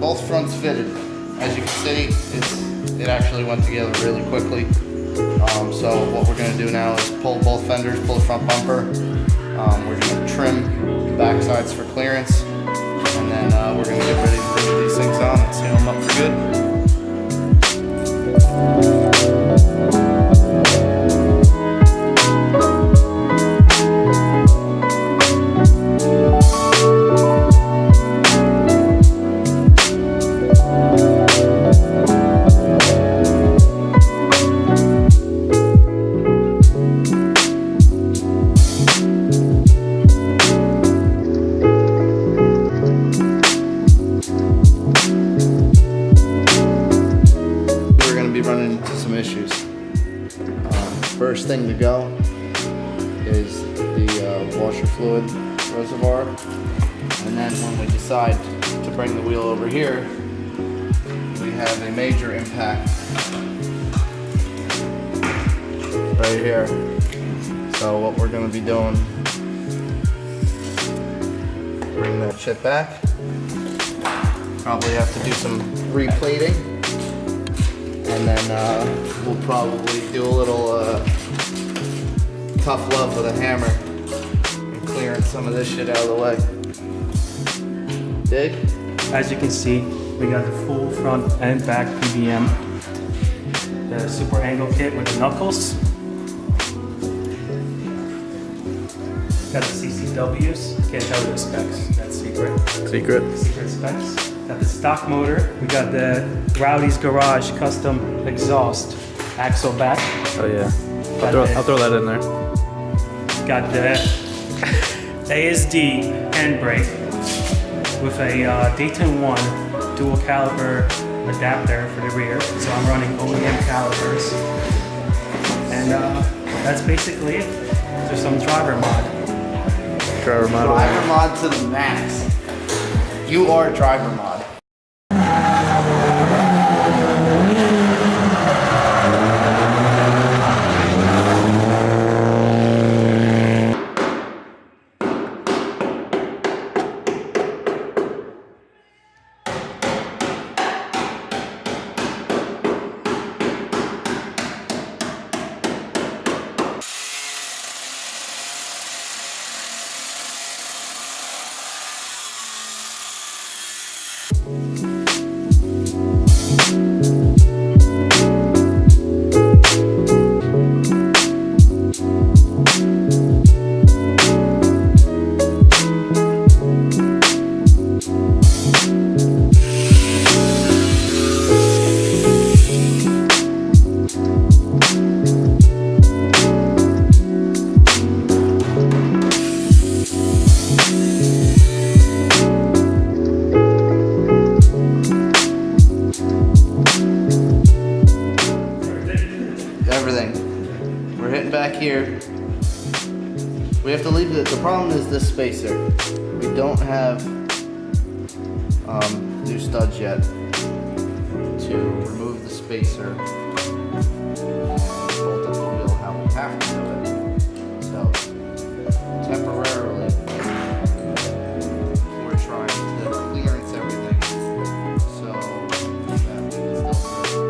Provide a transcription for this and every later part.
both fronts fitted. As you can see, it actually went together really quickly. So what we're going to do now is pull both fenders, pull the front bumper. We're going to trim the back sides for clearance, and then we're going to get ready to put these things on and seal them up for good. Running into some issues. First thing to go is the washer fluid reservoir, and then when we decide to bring the wheel over here, we have a major impact right here. So what we're going to be doing, bring that shit back, probably have to do some replating. And then we'll probably do a little tough love with a hammer and clearing some of this shit out of the way. Dig? As you can see, we got the full front and back PVM. The super angle kit with the knuckles. Got the CCWs. Can't tell you the specs. That's secret. Secret specs. Got the stock motor. We got the RowdysGarage custom exhaust axle back. Oh yeah, I'll throw that in there. Got the ASD handbrake with a Dayton 1 dual caliper adapter for the rear. So I'm running OEM calipers. And that's basically it. There's some driver mod. Driver mod to the max. You are driver mod. Everything. We're hitting back here. We have to leave the problem is this spacer. We don't have new studs yet to remove the spacer and bolt up the wheel how we have to do it. So temporarily we're trying to clearance everything so that we can still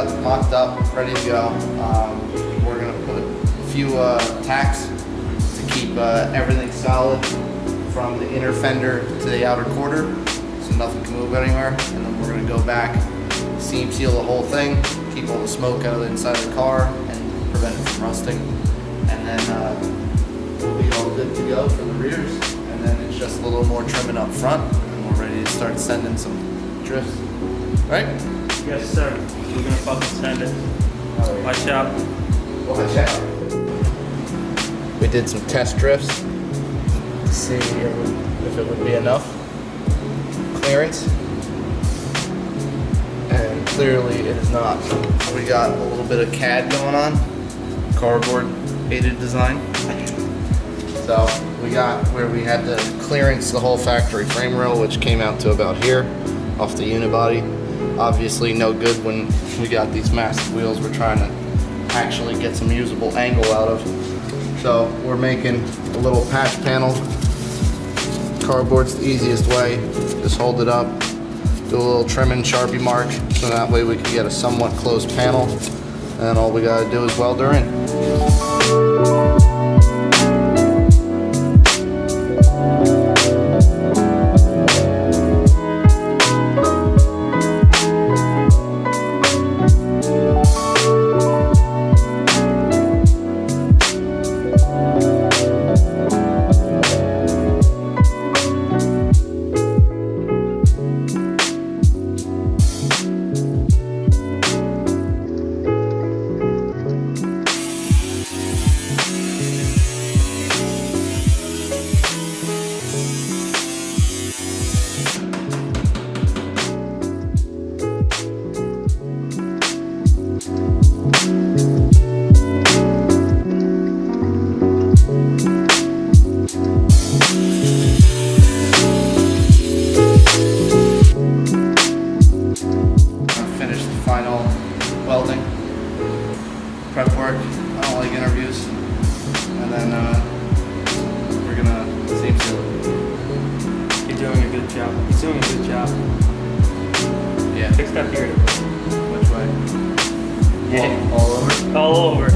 got mocked up, ready to go. We're gonna put a few tacks to keep everything solid from the inner fender to the outer quarter, so nothing can move anywhere. And then we're gonna go back, seam seal the whole thing, keep all the smoke out of the inside of the car, and prevent it from rusting. And then we'll be all good to go for the rears. And then it's just a little more trimming up front, and we're ready to start sending some drifts. Right? Yes, sir. We're gonna fucking send it. Watch out. Watch out. We did some test drifts to see if it would be enough clearance. And clearly it is not. We got a little bit of CAD going on, cardboard aided design. So we got where we had to clearance the whole factory frame rail, which came out to about here off the unibody. Obviously no good when we got these massive wheels we're trying to actually get some usable angle out of. So we're making a little patch panel. Cardboard's the easiest way. Just hold it up, do a little trimming Sharpie mark, so that way we can get a somewhat close panel. And all we gotta do is weld her in. Welding, prep work, I don't like interviews, and then we're gonna seam seal it. You're doing a good job. He's doing a good job. Yeah. Fix that beard. Which way? Yeah. All over? All over.